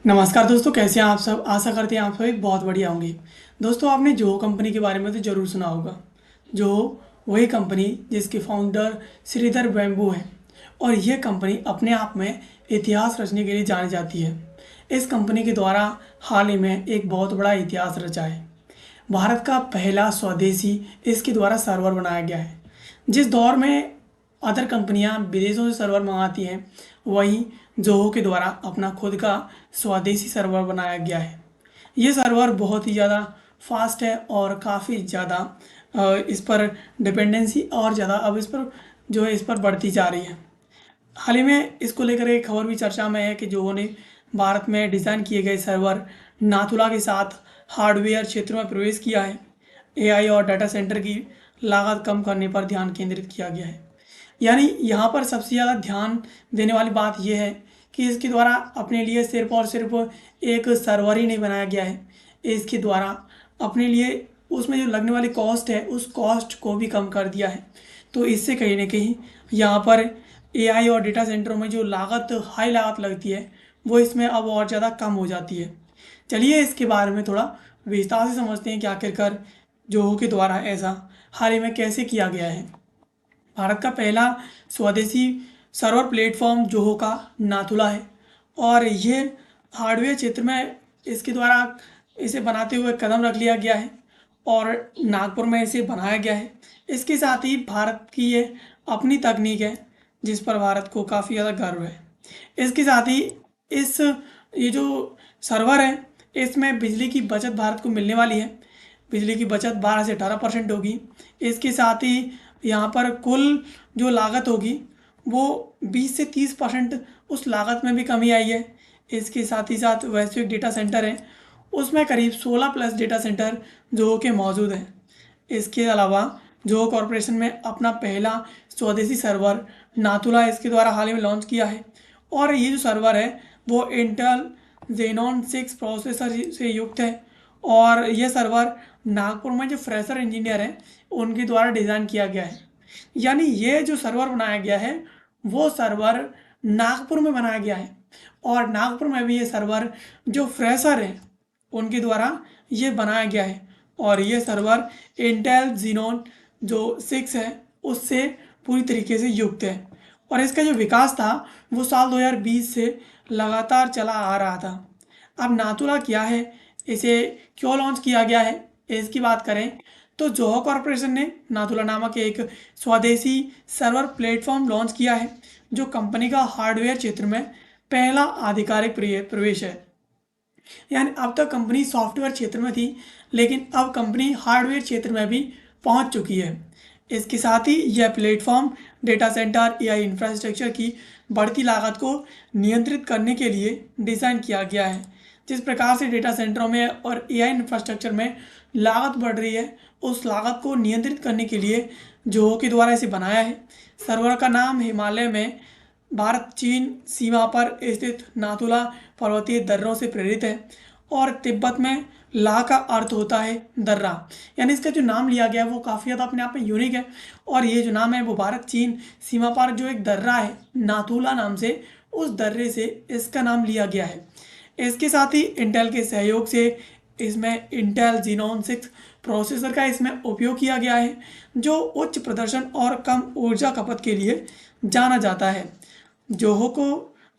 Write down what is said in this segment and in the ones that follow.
नमस्कार दोस्तों, कैसे हैं आप सब। आशा करते हैं आप सभी बहुत बढ़िया होंगे। दोस्तों, आपने जोहो कंपनी के बारे में तो ज़रूर सुना होगा। जोहो वही कंपनी जिसके फाउंडर श्रीधर वेम्बू हैं और यह कंपनी अपने आप में इतिहास रचने के लिए जानी जाती है। इस कंपनी के द्वारा हाल ही में एक बहुत बड़ा इतिहास रचा है। भारत का पहला स्वदेशी इसके द्वारा सर्वर बनाया गया है। जिस दौर में अदर कंपनियां विदेशों से सर्वर मंगाती हैं, वहीं जोहो के द्वारा अपना खुद का स्वदेशी सर्वर बनाया गया है। ये सर्वर बहुत ही ज़्यादा फास्ट है और काफ़ी ज़्यादा इस पर डिपेंडेंसी और ज़्यादा अब इस पर जो है इस पर बढ़ती जा रही है। हाल ही में इसको लेकर एक खबर भी चर्चा में है कि जोहो ने भारत में डिज़ाइन किए गए सर्वर नाथुला के साथ हार्डवेयर क्षेत्र में प्रवेश किया है। एआई और डाटा सेंटर की लागत कम करने पर ध्यान केंद्रित किया गया है। यानी यहाँ पर सबसे ज़्यादा ध्यान देने वाली बात यह है कि इसके द्वारा अपने लिए सिर्फ और सिर्फ एक सर्वर ही नहीं बनाया गया है। इसके द्वारा अपने लिए उसमें जो लगने वाली कॉस्ट है उस कॉस्ट को भी कम कर दिया है। तो इससे कहीं ना कहीं यहाँ पर एआई और डेटा सेंटरों में जो लागत हाई लागत लगती है वो इसमें अब और ज़्यादा कम हो जाती है। चलिए इसके बारे में थोड़ा विस्तार से समझते हैं कि आखिरकार जोहो के द्वारा ऐसा हाल ही में कैसे किया गया है। भारत का पहला स्वदेशी सर्वर प्लेटफॉर्म जोहो का नाथुला है और ये हार्डवेयर क्षेत्र में इसके द्वारा इसे बनाते हुए कदम रख लिया गया है और नागपुर में इसे बनाया गया है। इसके साथ ही भारत की ये अपनी तकनीक है जिस पर भारत को काफ़ी ज़्यादा गर्व है। इसके साथ ही इस ये जो सर्वर है इसमें बिजली की बचत भारत को मिलने वाली है। बिजली की बचत 12 से 18% होगी। इसके साथ ही यहाँ पर कुल जो लागत होगी वो 20 से 30% उस लागत में भी कमी आई है। इसके साथ ही साथ वैश्विक डेटा सेंटर है उसमें करीब 16 प्लस डेटा सेंटर जोहो के मौजूद हैं। इसके अलावा जोहो कॉरपोरेशन में अपना पहला स्वदेशी सर्वर नाथुला इसके द्वारा हाल ही में लॉन्च किया है और ये जो सर्वर है वो इंटेल जेनॉन 6 प्रोसेसर से युक्त है और यह सर्वर नागपुर में जो फ्रेशर इंजीनियर हैं उनके द्वारा डिज़ाइन किया गया है। यानी ये जो सर्वर बनाया गया है वो सर्वर नागपुर में बनाया गया है और नागपुर में भी ये सर्वर जो फ्रेशर हैं उनके द्वारा ये बनाया गया है और ये सर्वर इंटेल जीनोन जो 6 है उससे पूरी तरीके से युक्त है और इसका जो विकास था वो साल 2020 से लगातार चला आ रहा था। अब नाथुला क्या है, इसे क्यों लॉन्च किया गया है, इसकी बात करें तो जोहो कॉरपोरेशन ने नाथुला नामक एक स्वदेशी सर्वर प्लेटफॉर्म लॉन्च किया है जो कंपनी का हार्डवेयर क्षेत्र में पहला आधिकारिक प्रवेश है। यानी अब तक कंपनी सॉफ्टवेयर क्षेत्र में थी लेकिन अब कंपनी हार्डवेयर क्षेत्र में भी पहुंच चुकी है। इसके साथ ही यह platform data centre AI infrastructure की बढ़ती लागत को नियंत्रित करने के लिए डिज़ाइन किया गया है। जिस प्रकार से डेटा सेंटरों में और एआई इंफ्रास्ट्रक्चर में लागत बढ़ रही है उस लागत को नियंत्रित करने के लिए जोहो के द्वारा इसे बनाया है। सर्वर का नाम हिमालय में भारत चीन सीमा पर स्थित नाथुला पर्वतीय दर्रों से प्रेरित है और तिब्बत में ला का अर्थ होता है दर्रा। यानी इसका जो नाम लिया गया है वो काफ़ी ज़्यादा अपने आप में यूनिक है और ये जो नाम है वो भारत चीन सीमा पर जो एक दर्रा है नाथुला नाम से उस दर्रे से इसका नाम लिया गया है। इसके साथ ही इंटेल के सहयोग से इसमें इंटेल जीनोन 6 प्रोसेसर का इसमें उपयोग किया गया है जो उच्च प्रदर्शन और कम ऊर्जा खपत के लिए जाना जाता है। जोहो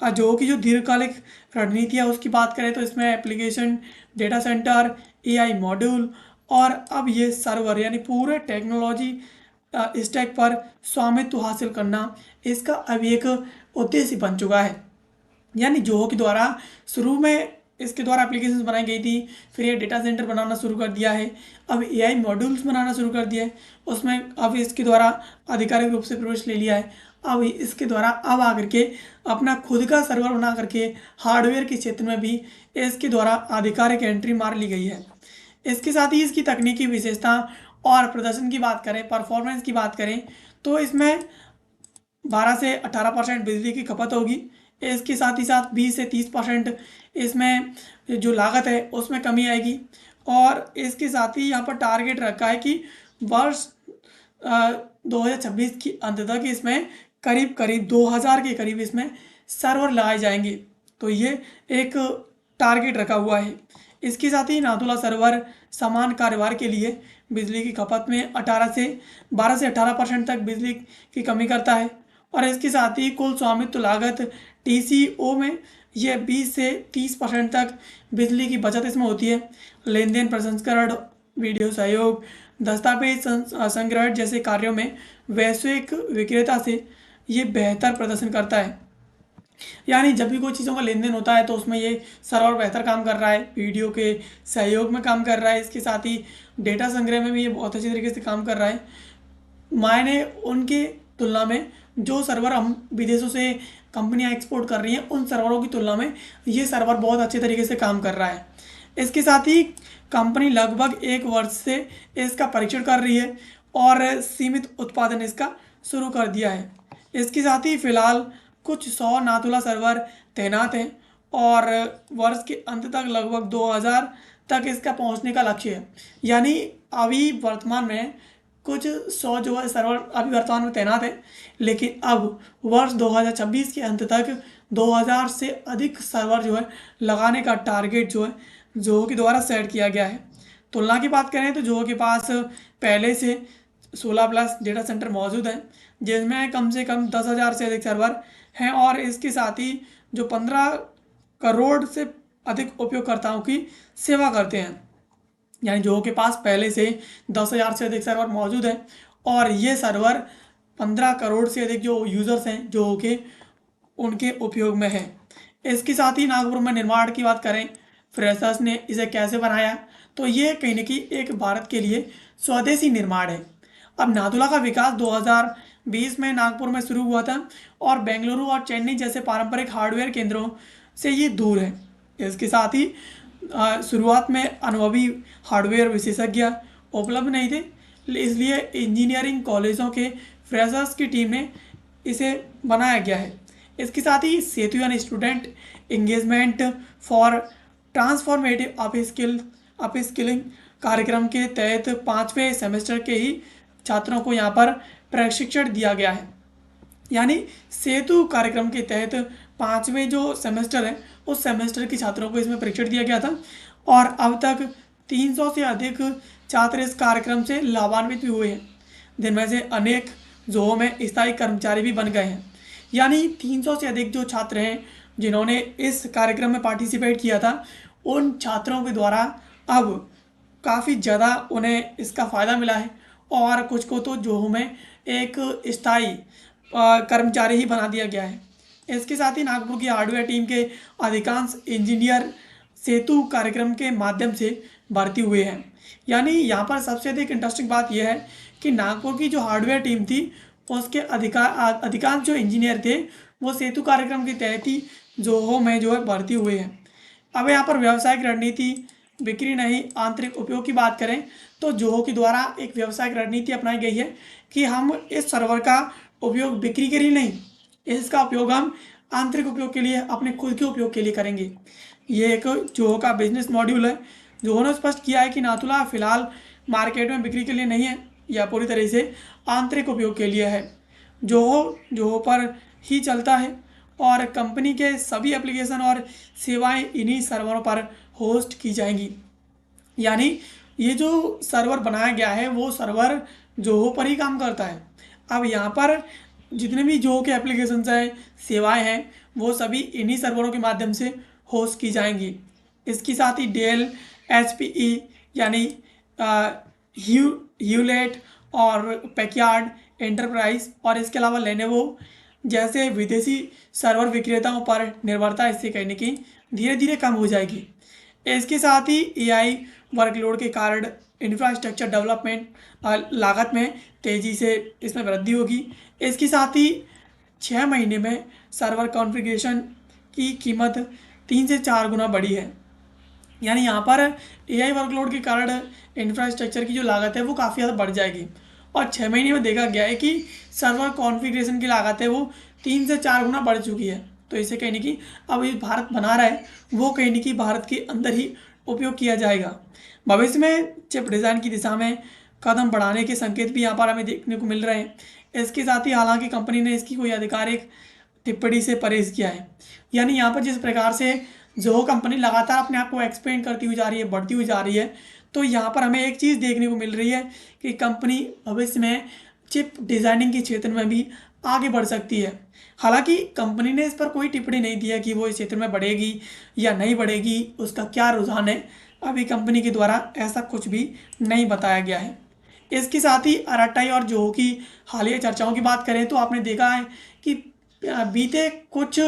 की जो दीर्घकालिक रणनीति है उसकी बात करें तो इसमें application data centre AI module और अब ये सर्वर यानी पूरे टेक्नोलॉजी स्टैक पर स्वामित्व हासिल करना इसका अभी एक उद्देश्य बन चुका है। यानी जोहो के द्वारा शुरू में इसके द्वारा एप्लीकेशंस बनाई गई थी, फिर ये डेटा सेंटर बनाना शुरू कर दिया है, अब एआई मॉड्यूल्स बनाना शुरू कर दिया है, उसमें अब इसके द्वारा आधिकारिक रूप से प्रवेश ले लिया है। अब इसके द्वारा अब आकर के अपना खुद का सर्वर बना करके हार्डवेयर के क्षेत्र में भी इसके द्वारा आधिकारिक एंट्री मार ली गई है। इसके साथ ही इसकी तकनीकी विशेषता और प्रदर्शन की बात करें, परफॉर्मेंस की बात करें तो इसमें 12 से 18% बिजली की खपत होगी। इसके साथ ही साथ 20 से 30% इसमें जो लागत है उसमें कमी आएगी और इसके साथ ही यहाँ पर टारगेट रखा है कि वर्ष 2026 की अंत तक इसमें करीब करीब 2000 के करीब इसमें सर्वर लगाए जाएंगे। तो ये एक टारगेट रखा हुआ है। इसके साथ ही नाथुला सर्वर समान कार्यभार के लिए बिजली की खपत में 12 से 18% तक बिजली की कमी करता है। और इसके साथ ही कुल स्वामित्व लागत टीसीओ में यह 20 से 30% तक बिजली की बचत इसमें होती है। लेन देन प्रसंस्करण, वीडियो सहयोग, दस्तावेज संग्रहण जैसे कार्यों में वैश्विक विक्रेता से ये बेहतर प्रदर्शन करता है। यानी जब भी कोई चीज़ों का लेन देन होता है तो उसमें ये सर्वर बेहतर काम कर रहा है, वीडियो के सहयोग में काम कर रहा है, इसके साथ ही डेटा संग्रह में भी ये बहुत अच्छी तरीके से काम कर रहा है। मायने उनके तुलना में जो सर्वर हम विदेशों से कंपनियां एक्सपोर्ट कर रही हैं उन सर्वरों की तुलना में ये सर्वर बहुत अच्छे तरीके से काम कर रहा है। इसके साथ ही कंपनी लगभग 1 वर्ष से इसका परीक्षण कर रही है और सीमित उत्पादन इसका शुरू कर दिया है। इसके साथ ही फिलहाल कुछ 100 नाथुला सर्वर तैनात हैं और वर्ष के अंत तक लगभग 2000 तक इसका पहुंचने का लक्ष्य है। यानी अभी वर्तमान में कुछ 100 जो है सर्वर अभी वर्तमान में तैनात है, लेकिन अब वर्ष 2026 के अंत तक 2000 से अधिक सर्वर जो है लगाने का टारगेट जो है जोहो के द्वारा सेट किया गया है। तुलना की बात करें तो जोहो के पास पहले से 16+ डेटा सेंटर मौजूद हैं जिनमें कम से कम 10,000 से अधिक सर्वर हैं और इसके साथ ही जो 15 करोड़ से अधिक उपयोगकर्ताओं की सेवा करते हैं। यानी जोहो के पास पहले से 10,000 से अधिक सर्वर मौजूद हैं और ये सर्वर 15 करोड़ से अधिक जो यूज़र्स हैं जोहो के उनके उपयोग में है। इसके साथ ही नागपुर में निर्माण की बात करें, फ्रेशर्स ने इसे कैसे बनाया, तो ये कहीं न कहीं एक भारत के लिए स्वदेशी निर्माण है। अब नाथुला का विकास 2020 में नागपुर में शुरू हुआ था और बेंगलुरु और चेन्नई जैसे पारंपरिक हार्डवेयर केंद्रों से ये दूर है। इसके साथ ही शुरुआत में अनुभवी हार्डवेयर विशेषज्ञ उपलब्ध नहीं थे, इसलिए इंजीनियरिंग कॉलेजों के फ्रेशर्स की टीम ने इसे बनाया गया है। इसके साथ ही सेतु यानी student engagement for transformative upskilling कार्यक्रम के तहत 5वें सेमेस्टर के ही छात्रों को यहाँ पर प्रशिक्षण दिया गया है। यानी सेतु कार्यक्रम के तहत 5वें जो सेमेस्टर है उस सेमेस्टर के छात्रों को इसमें प्रशिक्षण दिया गया था और अब तक 300 से अधिक छात्र इस कार्यक्रम से लाभान्वित भी हुए हैं, जिनमें से अनेक जोहो में स्थायी कर्मचारी भी बन गए हैं। यानी 300 से अधिक जो छात्र हैं जिन्होंने इस कार्यक्रम में पार्टिसिपेट किया था उन छात्रों के द्वारा अब काफ़ी ज़्यादा उन्हें इसका फ़ायदा मिला है और कुछ को तो जोहो में एक स्थायी कर्मचारी ही बना दिया गया है। इसके साथ ही नागपुर की हार्डवेयर टीम के अधिकांश इंजीनियर सेतु कार्यक्रम के माध्यम से भर्ती हुए हैं। यानी यहाँ पर सबसे अधिक इंटरेस्टिंग बात यह है कि नागपुर की जो हार्डवेयर टीम थी उसके अधिकांश जो इंजीनियर थे वो सेतु कार्यक्रम के तहत ही जोहो में जो है भर्ती हुए हैं। अब यहाँ पर व्यावसायिक रणनीति, बिक्री नहीं आंतरिक उपयोग की बात करें तो जोहो के द्वारा एक व्यावसायिक रणनीति अपनाई गई है कि हम इस सर्वर का उपयोग बिक्री के लिए नहीं, इसका उपयोग हम आंतरिक उपयोग के लिए, अपने खुद के उपयोग के लिए करेंगे। ये एक जोहो का बिजनेस मॉड्यूल है। जोहो ने स्पष्ट किया है कि नाथुला फिलहाल मार्केट में बिक्री के लिए नहीं है, यह पूरी तरह से आंतरिक उपयोग के लिए है। जोहो पर ही चलता है और कंपनी के सभी एप्लीकेशन और सेवाएं इन्हीं सर्वरों पर होस्ट की जाएंगी। यानी ये जो सर्वर बनाया गया है वो सर्वर जोहो पर ही काम करता है। अब यहाँ पर जितने भी जोहो के एप्लीकेशंस हैं, सेवाएं हैं, वो सभी इन्हीं सर्वरों के माध्यम से होस्ट की जाएंगी। इसके साथ ही डेल, HPE यानी ह्यूलेट और पैकयार्ड एंटरप्राइज और इसके अलावा लेनोवो जैसे विदेशी सर्वर विक्रेताओं पर निर्भरता इससे कहीं न कहीं धीरे धीरे कम हो जाएगी। इसके साथ ही AI वर्कलोड के कारण इंफ्रास्ट्रक्चर डेवलपमेंट लागत में तेज़ी से इसमें वृद्धि होगी। इसके साथ ही 6 महीने में सर्वर कॉन्फ़िगरेशन की कीमत 3 से 4 गुना बढ़ी है। यानी यहाँ पर AI वर्कलोड के कारण इंफ्रास्ट्रक्चर की जो लागत है वो काफ़ी ज़्यादा बढ़ जाएगी और 6 महीने में देखा गया है कि सर्वर कॉन्फ़िगरेशन की लागत है वो 3 से 4 गुना बढ़ चुकी है। तो इसे कहीं न कहीं अब ये भारत बना रहा है वो कहीं न कहीं भारत के अंदर ही उपयोग किया जाएगा। भविष्य में चिप डिज़ाइन की दिशा में कदम बढ़ाने के संकेत भी यहाँ पर हमें देखने को मिल रहे हैं। इसके साथ ही हालांकि कंपनी ने इसकी कोई आधिकारिक टिप्पणी से परहेज किया है। यानी यहाँ पर जिस प्रकार से जो कंपनी लगातार अपने आप को एक्सपेंड करती हुई जा रही है, बढ़ती हुई जा रही है। तो यहाँ पर हमें एक चीज़ देखने को मिल रही है कि कंपनी भविष्य में चिप डिज़ाइनिंग के क्षेत्र में भी आगे बढ़ सकती है। हालांकि कंपनी ने इस पर कोई टिप्पणी नहीं दी है कि वो इस क्षेत्र में बढ़ेगी या नहीं बढ़ेगी, उसका क्या रुझान है, अभी कंपनी के द्वारा ऐसा कुछ भी नहीं बताया गया है। इसके साथ ही आरआईटी और जोहो की हालिया चर्चाओं की बात करें तो आपने देखा है कि बीते कुछ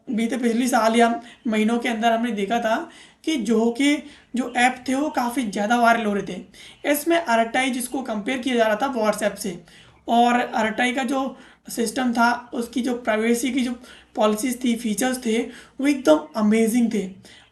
बीते पिछले साल या महीनों के अंदर हमने देखा था कि जोहो के जो ऐप थे वो काफ़ी ज़्यादा वायरल हो रहे थे। इसमें आरआईटी जिसको कंपेयर किया जा रहा था व्हाट्सएप से, और आरआईटी का जो सिस्टम था उसकी जो प्राइवेसी की जो पॉलिसीज थी, फीचर्स थे, वो एकदम अमेजिंग थे।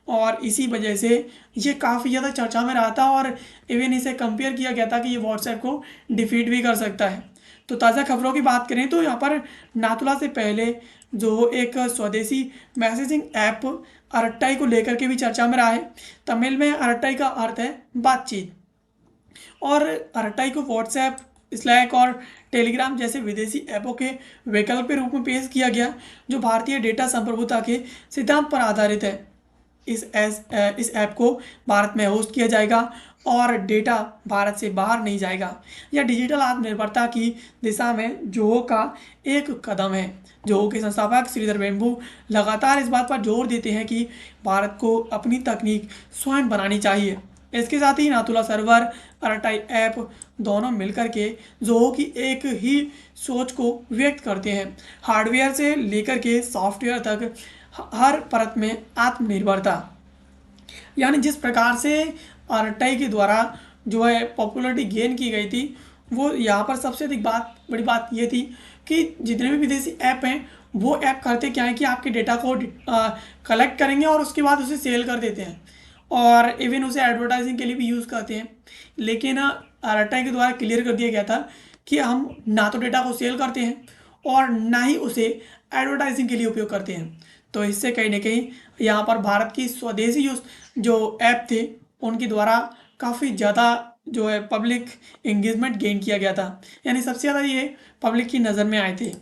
और इसी वजह से ये काफ़ी ज़्यादा चर्चा में रहा था और इवन इसे कंपेयर किया गया था कि ये व्हाट्सएप को डिफीट भी कर सकता है। तो ताज़ा खबरों की बात करें तो यहाँ पर नाथुला से पहले जो एक स्वदेशी मैसेजिंग ऐप आरआईटी को लेकर के भी चर्चा में रहा है। तमिल में आरआईटी का अर्थ है बातचीत, और आरआईटी को व्हाट्सएप, स्लैक और टेलीग्राम जैसे विदेशी ऐपों के विकल्प के रूप में पेश किया गया, जो भारतीय डेटा संप्रभुता के सिद्धांत पर आधारित है। इस ऐप को भारत में होस्ट किया जाएगा और डेटा भारत से बाहर नहीं जाएगा। यह डिजिटल आत्मनिर्भरता की दिशा में जोहो का एक कदम है। जोहो के संस्थापक श्रीधर वेम्बू लगातार इस बात पर जोर देते हैं कि भारत को अपनी तकनीक स्वयं बनानी चाहिए। इसके साथ ही नाथुला सर्वर, आरआईटी ऐप दोनों मिलकर के जोहो की एक ही सोच को व्यक्त करते हैं, हार्डवेयर से लेकर के सॉफ्टवेयर तक हर परत में आत्मनिर्भरता। यानी जिस प्रकार से आरआईटी के द्वारा जो है पॉपुलैरिटी गेन की गई थी, वो यहाँ पर सबसे अधिक बड़ी बात ये थी कि जितने भी विदेशी ऐप हैं वो ऐप करते क्या है कि आपके डेटा को कलेक्ट करेंगे और उसके बाद उसे सेल कर देते हैं, और इवन उसे एडवर्टाइजिंग के लिए भी यूज़ करते हैं। लेकिन आरआईटी के द्वारा क्लियर कर दिया गया था कि हम ना तो डेटा को सेल करते हैं और ना ही उसे एडवर्टाइजिंग के लिए उपयोग करते हैं। तो इससे कहीं ना कहीं यहाँ पर भारत की स्वदेशी जो ऐप थे उनके द्वारा काफ़ी ज़्यादा जो है पब्लिक एंगेजमेंट गेन किया गया था, यानी सबसे ज़्यादा ये पब्लिक की नज़र में आए थे।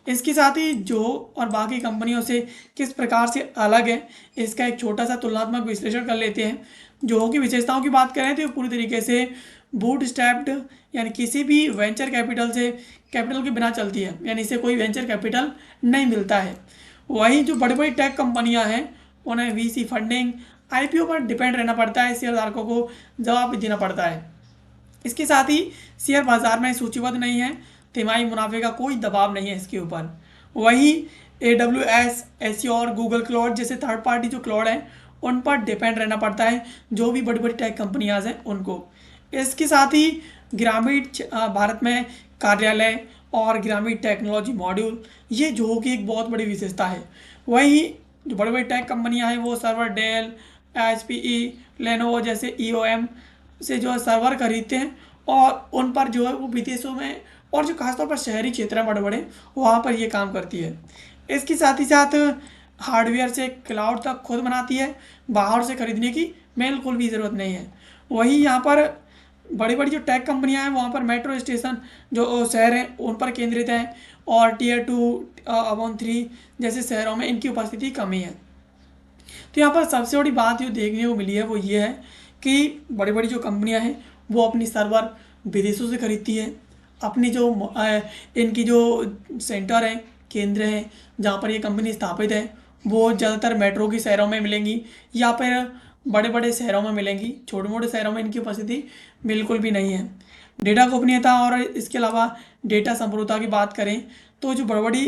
इसके साथ ही जो और बाकी कंपनियों से किस प्रकार से अलग है, इसका एक छोटा सा तुलनात्मक विश्लेषण कर लेते हैं। जो की विशेषताओं की बात करें तो ये पूरी तरीके से बूट स्ट्रैप्ड, यानी किसी भी वेंचर कैपिटल के बिना चलती है, यानी इसे कोई वेंचर कैपिटल नहीं मिलता है। वहीं जो बड़ी बड़ी टेक कंपनियां हैं उन्हें वीसी फंडिंग, आईपीओ पर डिपेंड रहना पड़ता है, शेयरधारकों को जवाब भी देना पड़ता है। इसके साथ ही शेयर बाजार में सूचीबद्ध नहीं है, तिमाही मुनाफे का कोई दबाव नहीं है इसके ऊपर। वहीं AWS, एज़्योर, गूगल क्लाउड जैसे थर्ड पार्टी जो क्लाउड हैं उन पर डिपेंड रहना पड़ता है, जो भी बड़ी बड़ी टेक कंपनियां हैं उनको। इसके साथ ही ग्रामीण भारत में कार्यालय और ग्रामीण टेक्नोलॉजी मॉड्यूल, ये जोहो की एक बहुत बड़ी विशेषता है। वहीं जो बड़ी बड़ी टेक कंपनियां हैं वो सर्वर डेल, HPE, लेनोवो जैसे EOM से जो है सर्वर खरीदते हैं और उन पर जो है वो विदेशों में और जो खासतौर पर शहरी क्षेत्र हैं बड़े बड़े, वहाँ पर ये काम करती है। इसके साथ ही साथ हार्डवेयर से क्लाउड तक खुद बनाती है, बाहर से खरीदने की बिल्कुल भी ज़रूरत नहीं है। वहीं यहाँ पर बड़ी बड़ी जो टेक कंपनियां हैं वहाँ पर मेट्रो स्टेशन जो शहर हैं उन पर केंद्रित हैं, और Tier 2 अबॉन 3 जैसे शहरों में इनकी उपस्थिति कमी है। तो यहाँ पर सबसे बड़ी बात जो देखने को मिली है वो ये है कि बड़ी बड़ी जो कंपनियां हैं वो अपनी सर्वर विदेशों से खरीदती है। अपनी जो इनकी जो सेंटर हैं, केंद्र हैं जहाँ पर ये कंपनी स्थापित है, वो ज़्यादातर मेट्रो की शहरों में मिलेंगी या फिर बड़े बड़े शहरों में मिलेंगी। छोटे मोटे शहरों में इनकी उपस्थिति बिल्कुल भी नहीं है। डेटा गोपनीयता और इसके अलावा डेटा संप्रभुता की बात करें तो जो बड़ी बड़ी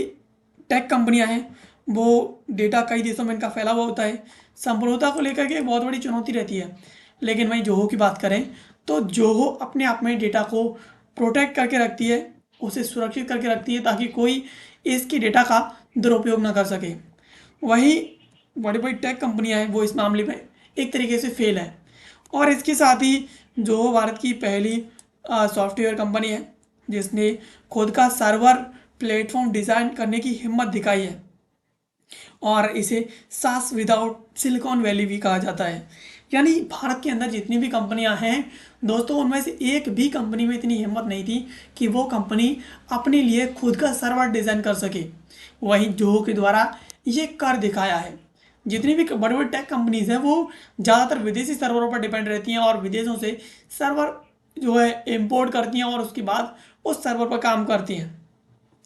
टेक कंपनियां हैं वो डेटा कई देशों में इनका फैला हुआ होता है, संप्रभुता को लेकर के एक बहुत बड़ी चुनौती रहती है। लेकिन वहीं जोहो की बात करें तो जोहो अपने आप में डेटा को प्रोटेक्ट करके रखती है, उसे सुरक्षित करके रखती है ताकि कोई इसकी डेटा का दुरुपयोग ना कर सके। वहीं बड़ी बड़ी टेक कंपनियां हैं वो इस मामले में एक तरीके से फेल है। और इसके साथ ही जो भारत की पहली सॉफ्टवेयर कंपनी है जिसने खुद का सर्वर प्लेटफॉर्म डिज़ाइन करने की हिम्मत दिखाई है, और इसे सास विदाउट सिलिकॉन वैली भी कहा जाता है। यानी भारत के अंदर जितनी भी कंपनियां हैं दोस्तों, उनमें से एक भी कंपनी में इतनी हिम्मत नहीं थी कि वो कंपनी अपने लिए खुद का सर्वर डिज़ाइन कर सके। वहीं जोहो के द्वारा ये कर दिखाया है। जितनी भी बड़ी बड़ी टेक कंपनीज हैं वो ज़्यादातर विदेशी सर्वरों पर डिपेंड रहती हैं और विदेशों से सर्वर जो है इंपोर्ट करती हैं और उसके बाद उस सर्वर पर काम करती हैं।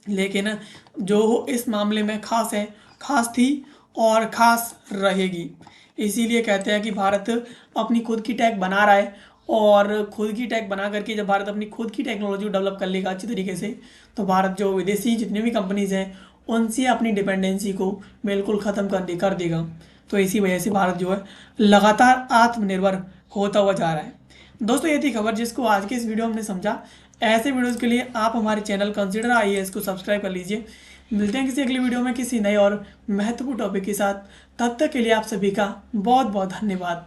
लेकिन जो इस मामले में खास है, खास थी और खास रहेगी। इसीलिए कहते हैं कि भारत अपनी खुद की टेक बना रहा है और खुद की टेक बना करके जब भारत अपनी खुद की टेक्नोलॉजी डेवलप कर लेगा अच्छी तरीके से, तो भारत जो विदेशी जितनी भी कंपनीज हैं उनसे अपनी डिपेंडेंसी को बिल्कुल ख़त्म कर देगा। तो इसी वजह से भारत जो है लगातार आत्मनिर्भर होता हुआ जा रहा है। दोस्तों ये थी खबर जिसको आज के इस वीडियो में हमने समझा। ऐसे वीडियोस के लिए आप हमारे चैनल कंसिडर आईएएस को सब्सक्राइब कर लीजिए। मिलते हैं किसी अगली वीडियो में किसी नए और महत्वपूर्ण टॉपिक के साथ। तब तक के लिए आप सभी का बहुत बहुत धन्यवाद।